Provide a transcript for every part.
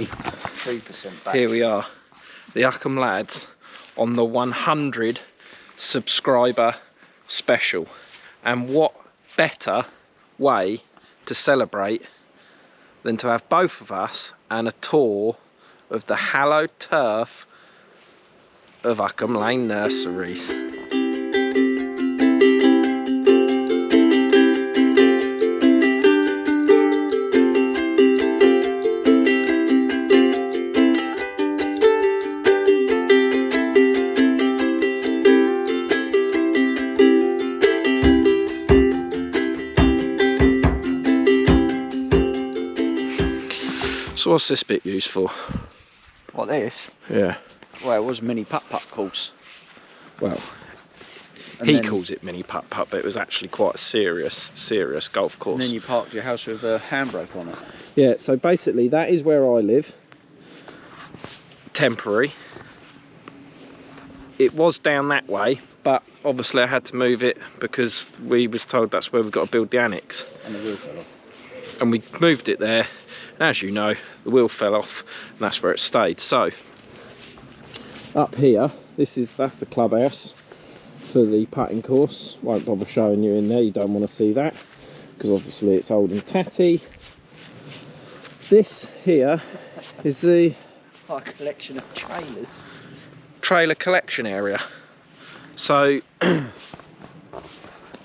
72% back. Here we are, the Uckham lads on the 100 subscriber special. And what better way to celebrate than to have both of us and a tour of the hallowed turf of Uckham Lane Nurseries. So what's this bit used for? What, this? Yeah. Well, it was a mini putt-putt course. Well, he calls it mini putt-putt, but it was actually quite a serious golf course. And then you parked your house with a handbrake on it. Yeah, so basically that is where I live. Temporary. It was down that way, but obviously I had to move it because we was told that's where we've got to build the annex. And the wheel fell off. And we moved it there. And as you know, the wheel fell off and that's where it stayed. So up here, that's the clubhouse for the putting course. Won't bother showing you in there, you don't want to see that because obviously it's old and tatty. This here is the collection of trailers. Trailer collection area. So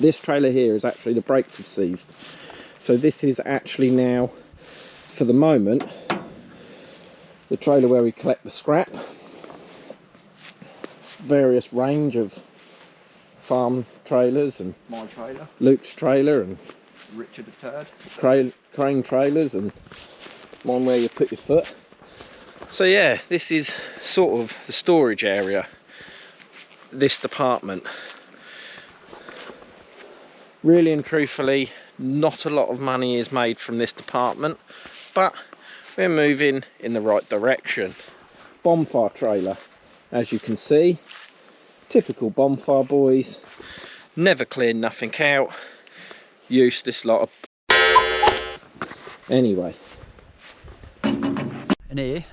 this trailer here is actually, the brakes have seized. So this is actually now, for the moment, the trailer where we collect the scrap. It's various range of farm trailers and my trailer, Luke's trailer and Richard III, crane trailers, and one where you put your foot. So yeah, this is sort of the storage area, this department. Really and truthfully, not a lot of money is made from this department, but we're moving in the right direction. Bonfire trailer, as you can see, typical bonfire boys, never clean nothing out, useless lot of... Anyway. and here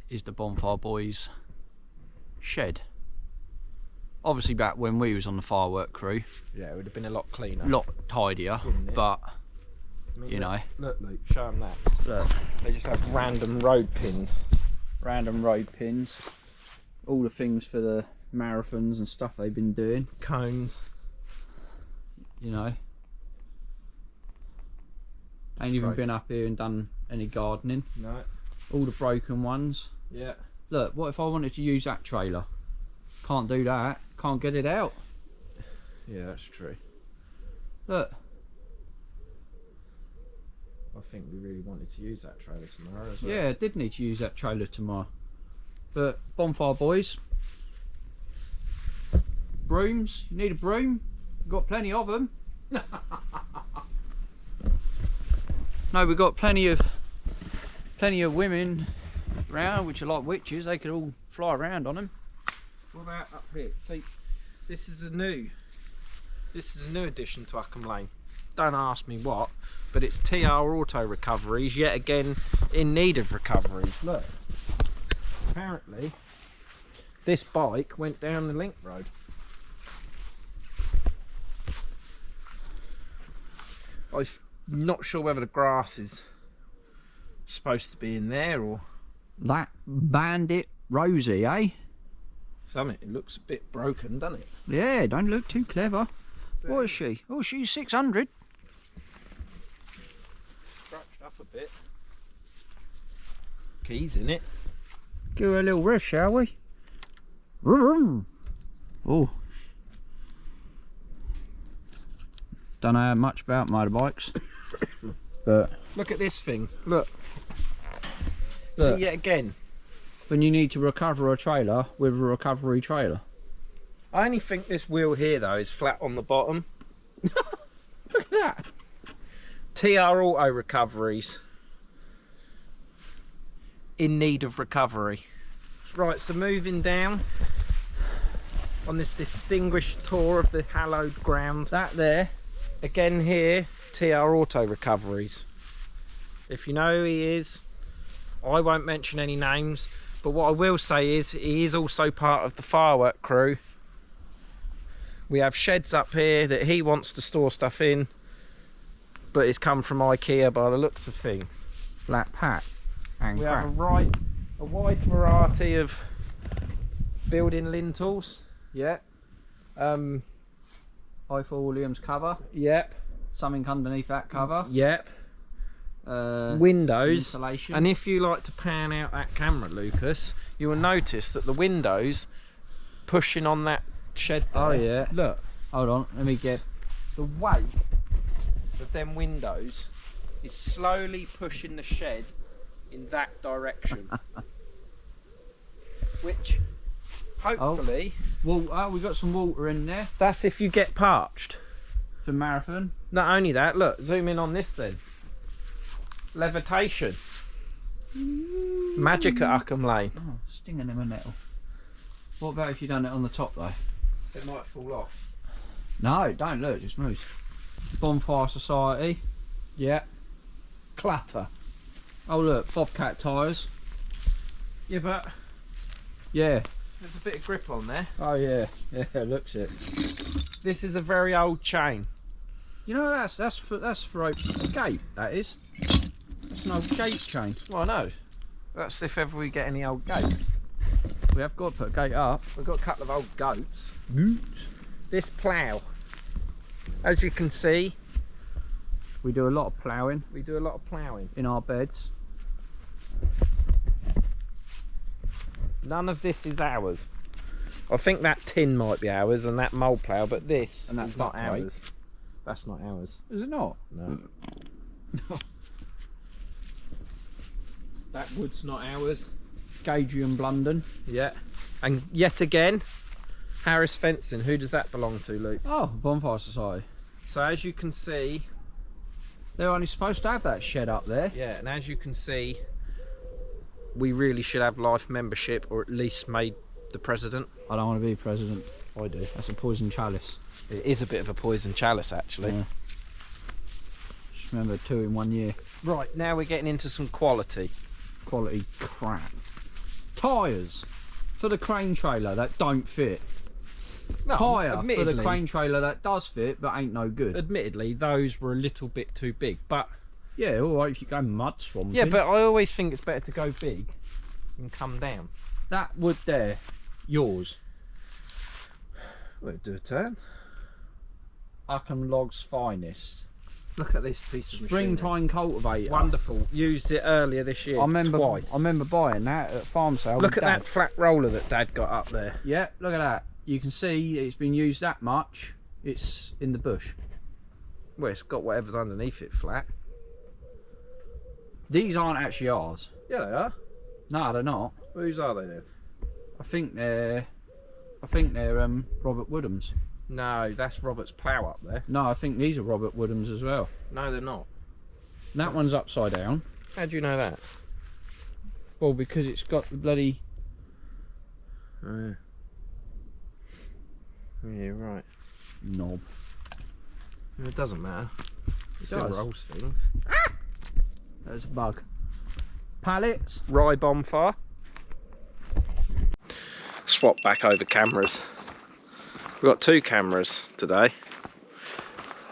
is the bonfire boys shed. Obviously back when we was on the firework crew, Yeah, it would have been a lot cleaner. a lot tidier, but I mean, you know. Look, Luke, show them that. Look, They just have random road pins. random road pins, all the things for the marathons and stuff they've been doing, Cones. you know. Ain't even been up here and done any gardening. No. All the broken ones. Yeah. Look, what if I wanted to use that trailer? Can't do that, can't get it out. Yeah, that's true. Look, I think we really wanted to use that trailer tomorrow as well. yeah, I did need to use that trailer tomorrow. But bonfire boys, brooms, you need a broom? Got plenty of them. No, we've got plenty of women around which are like witches. They could all fly around on them. What about up here? See, this is a new addition to Uckham Lane. Don't ask me what, but it's TR Auto Recoveries, yet again in need of recovery. Look, apparently this bike went down the link road. I'm not sure whether the grass is supposed to be in there or That Bandit Rosie, eh? something. It looks a bit broken, doesn't it? Yeah, don't look too clever. What is she? Oh, she's 600. Scratched up a bit. Keys in it. Give her a little riff, shall we? Vroom. Oh. Don't know much about motorbikes, but Look at this thing. Look. Look. See, yet again, when you need to recover a trailer with a recovery trailer. I only think this wheel here though is flat on the bottom. Look at that. TR Auto Recoveries. In need of recovery. Right, so moving down on this distinguished tour of the hallowed ground. That there. Again here, TR Auto Recoveries. If you know who he is, I won't mention any names, but what I will say is he is also part of the firework crew. We have sheds up here that he wants to store stuff in, but it's come from IKEA by the looks of things. Flat pack and We crack. have a wide variety of building lintels. Yeah. Eiffel Williams cover. Yep. Something underneath that cover. Yep. Windows. Insulation. And if you like to pan out that camera, Lucas, you will notice that the windows pushing on that shed there. Oh yeah. Look. Hold on. Let me get. The weight of them windows is slowly pushing the shed in that direction. Which, hopefully... Well, we got some water in there That's if you get parched. for marathon. Not only that, look, zoom in on this then. Levitation. Magic at Uckham Lane. Oh, stinging them a nettle. What about if you done it on the top though? It might fall off. No, don't look. It just moves. Bonfire Society. Yeah. Clatter. Oh look, Bobcat tyres. Yeah, but Yeah. there's a bit of grip on there. Oh yeah. Yeah, looks it. This is a very old chain. You know that's for a gate. That is. That's an old gate chain. Well, I know. That's if ever we get any old goats. We have got to put a gate up. We've got a couple of old goats. This plough, as you can see, We do a lot of ploughing we do a lot of ploughing. in our beds. None of this is ours. I think that tin might be ours and that mole plough, but this And that's is not not right. ours. That's not ours. Is it not? No. That wood's not ours. Gadrian Blunden. Yeah. And yet again, Harris Fencing. Who does that belong to, Luke? Oh, Bonfire Society. So as you can see, They're only supposed to have that shed up there. yeah, and as you can see, we really should have life membership, or at least made the president. I don't want to be president. I do. That's a poison chalice. It is a bit of a poison chalice, actually. Yeah. Just remember 2 in 1 year. Right, now we're getting into some quality. Quality crap. Tyres for the crane trailer that don't fit. No, Tyre for the admittedly- crane trailer that does fit but ain't no good. Admittedly, those were a little bit too big, but Yeah, alright if you go mud swamping. yeah, but I always think it's better to go big and come down. that wood there, yours. We'll do a turn. Uckham Log's finest. Look at this piece of machinery. Springtime cultivator. Wonderful. Used it earlier this year. I remember twice. I remember buying that at farm sale. Look with at Dad. that flat roller that Dad got up there. Yeah, look at that. You can see it's been used that much. It's in the bush. Well, it's got whatever's underneath it flat. These aren't actually ours. Yeah, they are. No, they're not. Whose are they then? I think they're Robert Woodham's. No, that's Robert's plough up there. No, I think these are Robert Woodham's as well. No, they're not. That one's upside down. How do you know that? Well, because it's got the bloody Yeah, you're right. knob. It doesn't matter. It still does. rolls things. There's a bug. Pallets. Rye bonfire. Swap back over cameras. We've got 2 cameras today.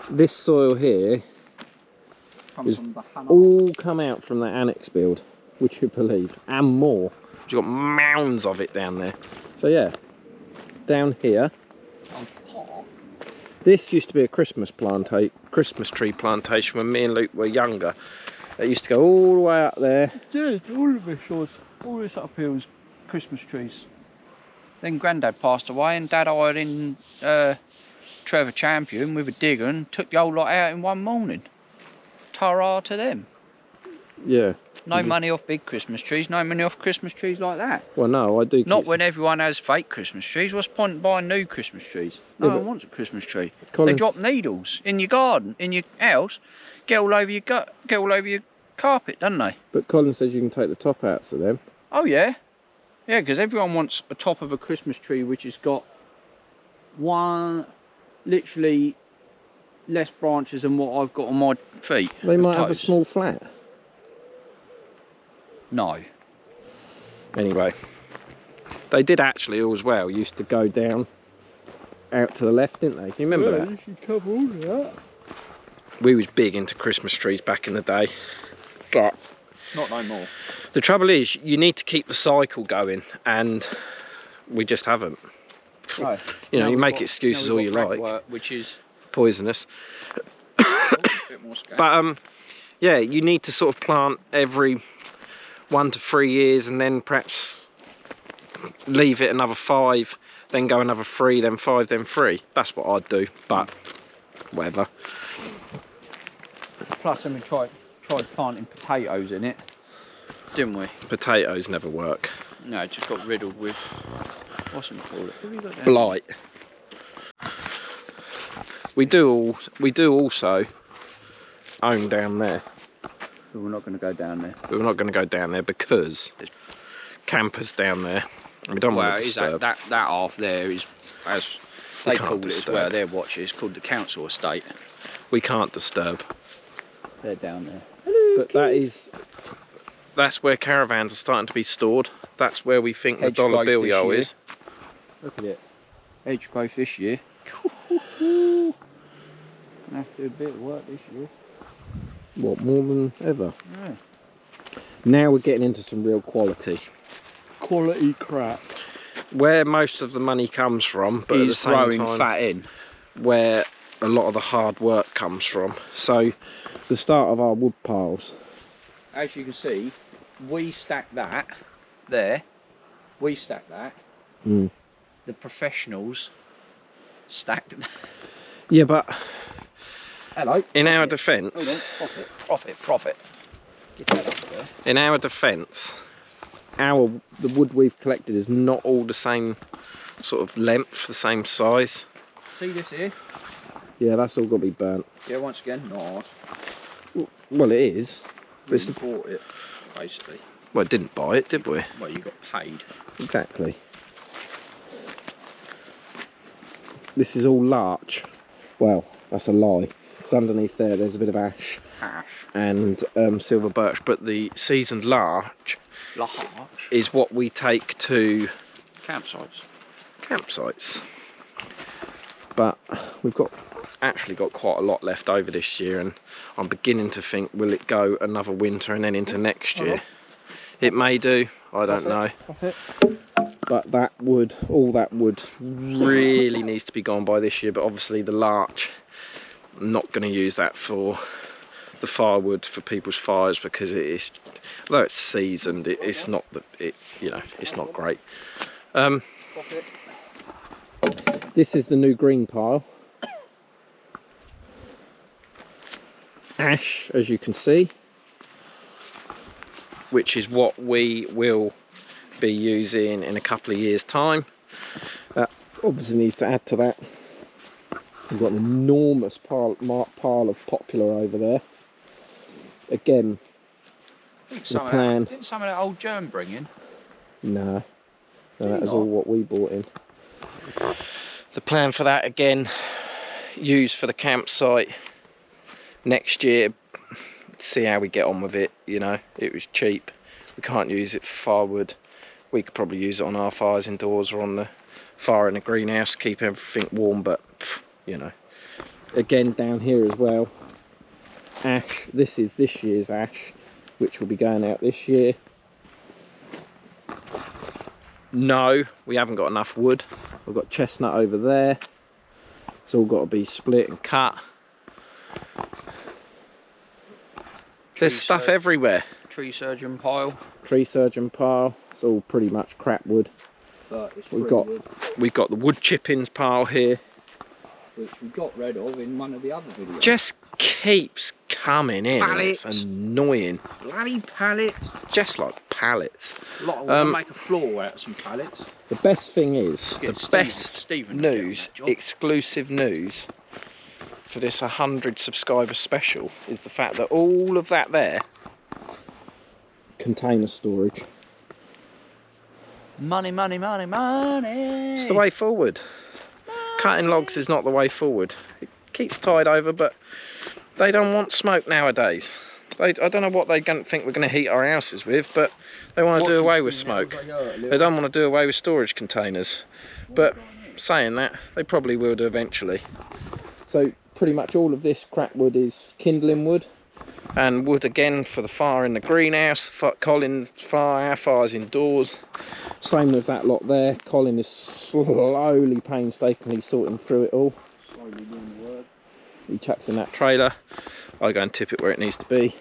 This soil here is all come out from that annex build, would you believe, and more. You've got mounds of it down there. So yeah, down here, this used to be a Christmas tree plantation when me and Luke were younger. It used to go all the way up there. Yeah, all of this was. All this up here was Christmas trees. Then Grandad passed away and Dad hired in Trevor Champion with a digger and took the whole lot out in one morning. Ta-ra to them. Yeah. No money off big Christmas trees, no money off Christmas trees like that. Well, no, I do. Not when everyone has fake Christmas trees. What's the point in buying new Christmas trees? No Yeah, one but wants a Christmas tree. Colin's- They drop needles in your garden, in your house, get all over your carpet, don't they? But Colin says you can take the top out to them. Oh yeah, yeah, because everyone wants a top of a Christmas tree which has got literally less branches than what I've got on my feet. They might have a toes. small flat. No. Anyway, they did actually all as well used to go down out to the left, didn't they? You remember that? You should cover all of that. We was big into Christmas trees back in the day, but Not no more. the trouble is you need to keep the cycle going, and we just haven't. No. You know, Now you we've make got- excuses now all we've you got like. ragwort, which is Poisonous. a bit more scary. But yeah, you need to sort of plant every 1 to 3 years, and then perhaps leave it another 5, then go another 3, then 5, then 3. That's what I'd do, but whatever. Plus, then we tried planting potatoes in it, didn't we? Potatoes never work. No, it just got riddled with what's it called? What have you got there? Blight. We do also own down there. But we're not going to go down there. But we're not going to go down there because there's campers down there. And we don't Well, want to is disturb. that half there is, as We they can't call it as disturb. well, their watch is called the council estate. We can't disturb. They're down there. But that's where caravans are starting to be stored. That's where we think the Hedge dollar growth bill this yo year. is. Look at it. Hedge growth this year. Gonna have to do a bit of work this year. What, more than ever? Yeah. Now we're getting into some real quality. Quality crap. Where most of the money comes from, but at the He's same throwing time fat in. where a lot of the hard work comes from. So the start of our wood piles. As you can see, we stack that there. We stack that. Mm. The professionals stacked. Yeah, but Hello. in our Hold defence, on. Profit. Get that up there. in our defence, the wood we've collected is not all the same sort of length, the same size. See this here? Yeah, that's all got to be burnt. Yeah, once again, not ours. Well, it is. We bought it, basically. Well, didn't buy it, did we? Well, you got paid. Exactly. This is all larch. Well, that's a lie. Because underneath there's a bit of ash Ash. and silver birch. But the seasoned larch Larch. is what we take to Campsites. campsites. But we've actually got quite a lot left over this year, and I'm beginning to think, will it go another winter and then into next year? It may do, I don't know. Profit. But all that wood really needs to be gone by this year. But obviously the larch, I'm not going to use that for the firewood for people's fires, because it is, although it's seasoned, it's not it's not great. Profit. This is the new green pile. Ash, as you can see, which is what we will be using in a couple of years' time. That obviously needs to add to that. We've got an enormous pile of popular over there. Again, the plan. Didn't some of that old germ bring in? No, that was not? all what we bought in. The plan for that, again, used for the campsite next year. See how we get on with it. You know, it was cheap. We can't use it for firewood. We could probably use it on our fires indoors or on the fire in the greenhouse, keep everything warm. But you know, again down here as well, ash. This is this year's ash, which will be going out this year. No, we haven't got enough wood. We've got chestnut over there. It's all got to be split and cut. There's stuff everywhere. Tree surgeon pile. Tree surgeon pile. It's all pretty much crap wood. But it's We've free got wood, the wood chippings pile here. which we got rid of in one of the other videos. Just keeps coming in. And it's Pallets. annoying. bloody pallets. Just like pallets. Lot of want to make a floor out of some pallets. The best thing is, Get the Stephen- best Stephen to get on news, that job. exclusive news for this 100 subscriber special is the fact that all of that there, container storage. Money, money, money, money. It's the way forward. Cutting logs is not the way forward. It keeps tied over, but they don't want smoke nowadays. I don't know what they think we're going to heat our houses with, but they want to do away with smoke. They don't want to do away with storage containers. But saying that, they probably will do eventually. So pretty much all of this crap wood is kindling wood. And wood again for the fire in the greenhouse. Colin's fire, our fire's indoors. Same with that lot there. Colin is slowly, painstakingly sorting through it all. Slowly doing the work. He chucks in that trailer. I go and tip it where it needs to be.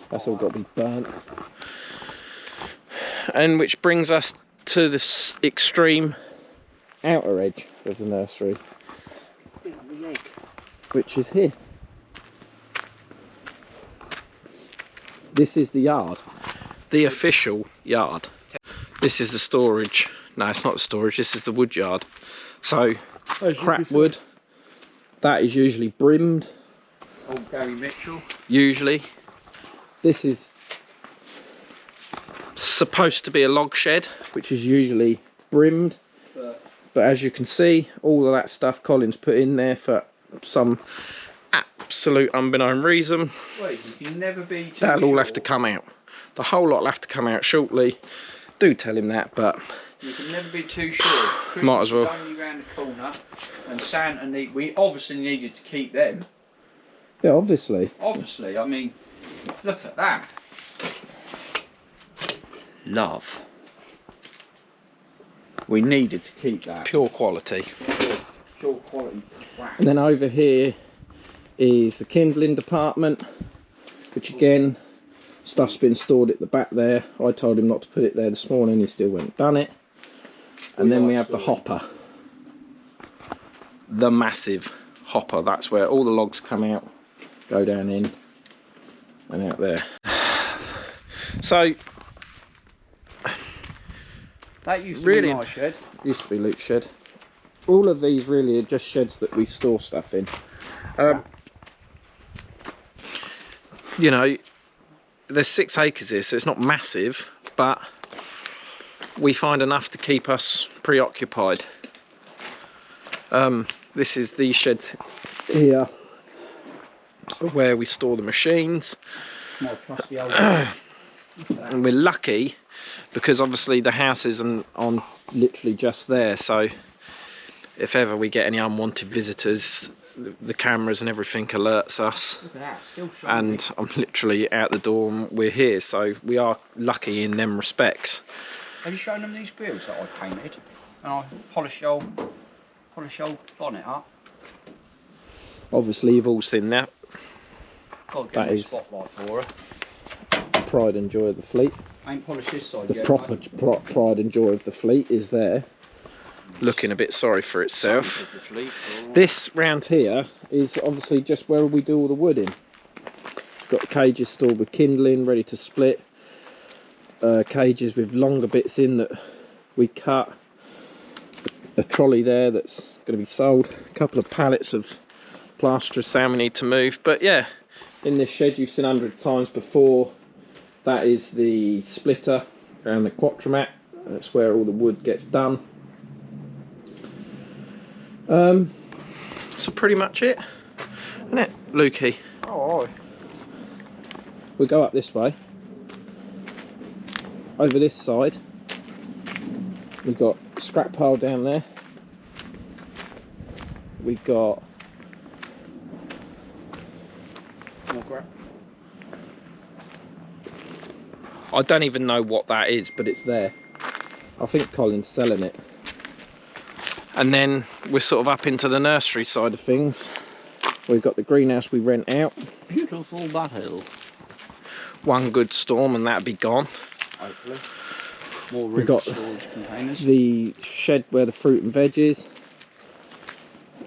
That's all got to be burnt. And which brings us to this extreme outer edge of the nursery, which is here. This is the yard, the official yard. This is the storage. No, it's not the storage, this is the wood yard. So, crap wood, that is usually brimmed. Old Gary Mitchell. Usually. This is supposed to be a log shed, which is usually brimmed. But as you can see, all of that stuff Colin's put in there for some absolute unbeknown reason. Wait, you can never be too That'll all sure. have to come out. The whole lot will have to come out shortly. Do tell him that, but you can never be too sure. Christmas might as well. is only round the corner, and Santa we obviously needed to keep them. Yeah, obviously. Obviously, I mean, look at that. Love. We needed to keep that. Pure quality. Pure quality crap. And then over here is the kindling department, which again, stuff's been stored at the back there. I told him not to put it there this morning, he still went and done it. And then we have the hopper. The massive hopper, that's where all the logs come out, go down in and out there. So, that used to really, be my shed. Used to be Luke's shed. All of these really are just sheds that we store stuff in. You know, there's 6 acres here, so it's not massive, but we find enough to keep us preoccupied. This is these sheds here where we store the machines. My trusty old and we're lucky because obviously the house isn't on literally just there, so if ever we get any unwanted visitors, the cameras and everything alerts us. Look at that, still shiny. And I'm literally out the door and we're here, so we are lucky in them respects. Have you shown them these grills that I painted? And I polished the old bonnet up. Obviously you've all seen that. Got to That get a is spotlight for her. pride and joy of the fleet. I ain't polished this side The yet, proper mate. pride and joy of the fleet is there, looking a bit sorry for itself. Oh. This round here is obviously just where we do all the wood in. We've got the cages stored with kindling ready to split, cages with longer bits in that we cut, a trolley there that's going to be sold, a couple of pallets of plaster of sand we need to move. But yeah, in this shed you've seen 100 times before, that is the splitter around the quatramat. That's where all the wood gets done. So pretty much it, isn't it, Lukey? Oh, We go up this way. Over this side, we've got a scrap pile down there. We've got more crap. I don't even know what that is, but it's there. I think Colin's selling it. And then we're sort of up into the nursery side of things. We've got the greenhouse we rent out. Beautiful that hill. One good storm and that'll be gone. Hopefully. More We've room got storage containers. the shed where the fruit and veg is.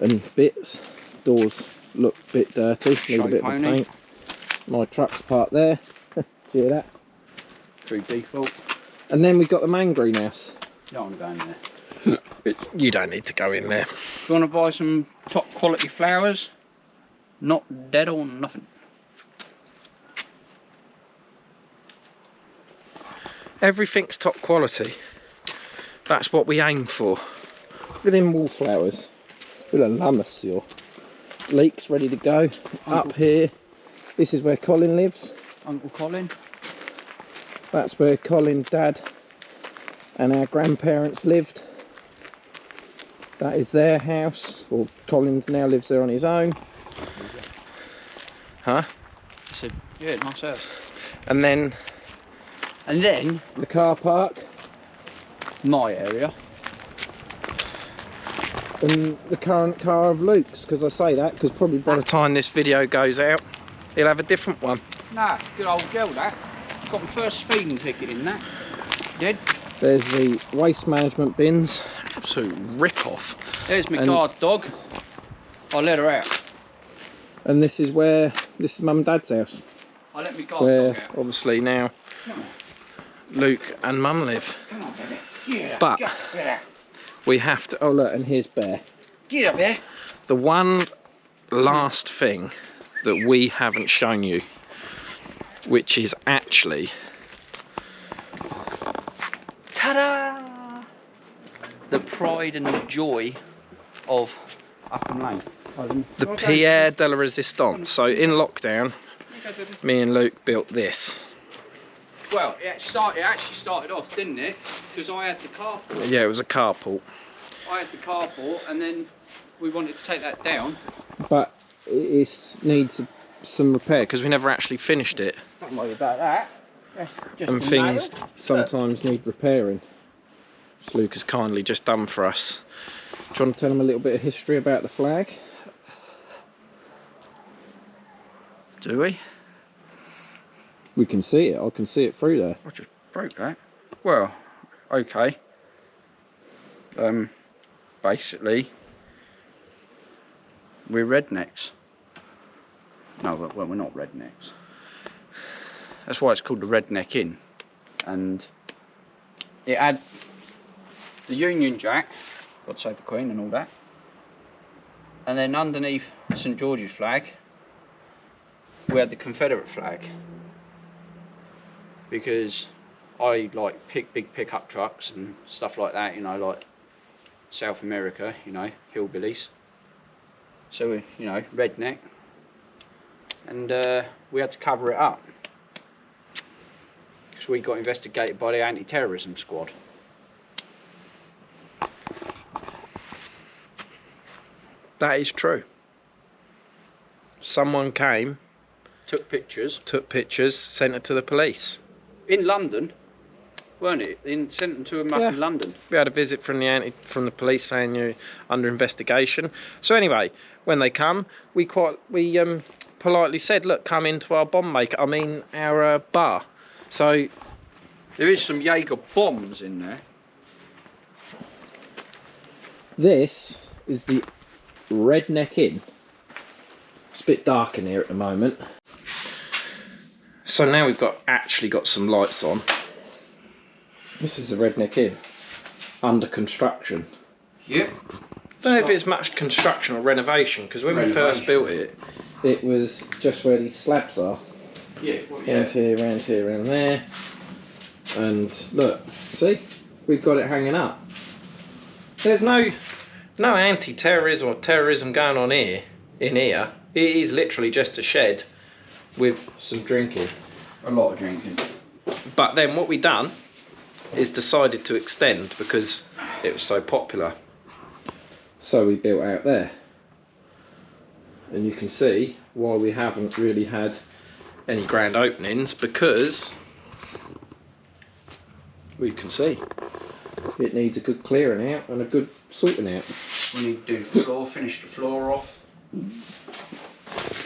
And bits. Doors look a bit dirty. Need a bit of a paint. My truck's parked there. Do you hear that? Through default. And then we've got the main greenhouse. You don't want to go in there. You don't need to go in there. If you want to buy some top quality flowers, not dead or nothing. Everything's top quality. That's what we aim for. Look at them wallflowers. Look at Lamasure. Leeks ready to go. Up here, this is where Colin lives. Uncle Colin. That's where Colin, Dad and our grandparents lived. That is their house. Well, Colin now lives there on his own. Huh? I said, yeah, nice house. And then the car park. My area. And the current car of Luke's, because I say that because probably by the time this video goes out he'll have a different one. Nah, good old girl that. Got my first speeding ticket in that. Did. There's the waste management bins. Absolute rip-off. There's my guard dog. I let her out. And this is Mum and Dad's house. I let my guard where dog out. Obviously now Luke and Mum live. Come on, baby. Get But up, get up. we have to, oh look, and here's Bear. Get up there. The one last thing that we haven't shown you, which is actually, ta-da! The pride and the joy of Uckham Lane. the Pierre de la Resistance. So in lockdown, me and Luke built this. Well, it actually started off, didn't it? Because I had the carport. Yeah, it was a carport. I had the carport, and then we wanted to take that down. But it needs some repair because we never actually finished it. Don't worry about that. That's just And a things nail. sometimes need repairing, which Luke has kindly just done for us. Do you want to tell them a little bit of history about the flag? Do we? We can see it. I can see it through there. I just broke that. Well, okay. Basically, we're rednecks. No, well, we're not rednecks. That's why it's called the Redneck Inn. And it had the Union Jack, God save the Queen and all that. And then underneath the St George's flag, we had the Confederate flag. Because I like big pickup trucks and stuff like that, you know, like South America, you know, hillbillies. So, you know, redneck. And we had to cover it up. Because we got investigated by the anti-terrorism squad. That is true. Someone came, Took pictures. sent it to the police. In London, weren't it? Sent them to them up in London. We had a visit from the police saying you're under investigation. So anyway, when they come, we politely said, look, come into our our bar. So There is some Jaeger bombs in there. this is the Redneck Inn. It's a bit dark in here at the moment. So now we've actually got some lights on. This is the Redneck Inn, under construction. Yep. Don't know if it's much construction or renovation, because when we first built it, it was just where these slabs are. Yeah. Around here, around there. And look, see? We've got it hanging up. There's no anti-terrorism or terrorism going on in here. It is literally just a shed with some drinking. A lot of drinking. But then what we done is decided to extend because it was so popular. So we built out there. And you can see why we haven't really had any grand openings, because we can see it needs a good clearing out and a good sorting out. We need to do the floor, finish the floor off.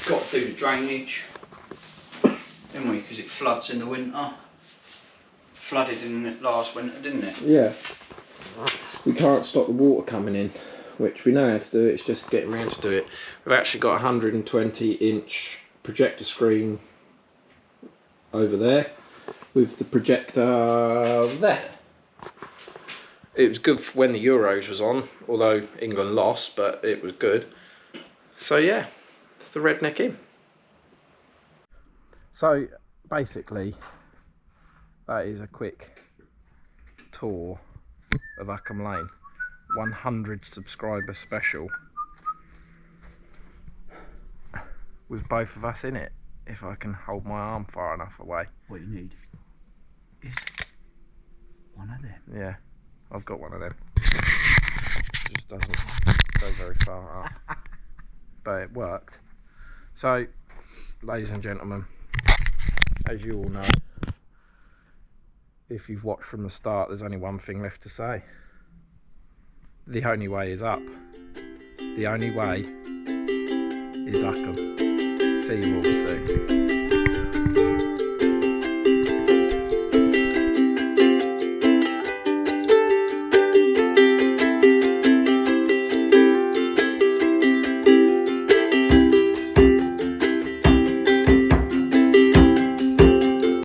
Got to do the drainage. Didn't we? Because it floods in the winter. Flooded in it last winter, didn't it? Yeah. We can't stop the water coming in, which we know how to do. It's just getting around to do it. We've actually got a 120-inch projector screen over there with the projector there. It was good for when the Euros was on, although England lost, but it was good. So yeah, it's the Redneck Inn. So basically, that is a quick tour of Uckham Lane. 100 subscriber special with both of us in it. if I can hold my arm far enough away. What you need is one of them. Yeah, I've got one of them. It just doesn't go very far up. But it worked. So, ladies and gentlemen, as you all know, if you've watched from the start, there's only one thing left to say. The only way is up. The only way is Uckham. See you all soon.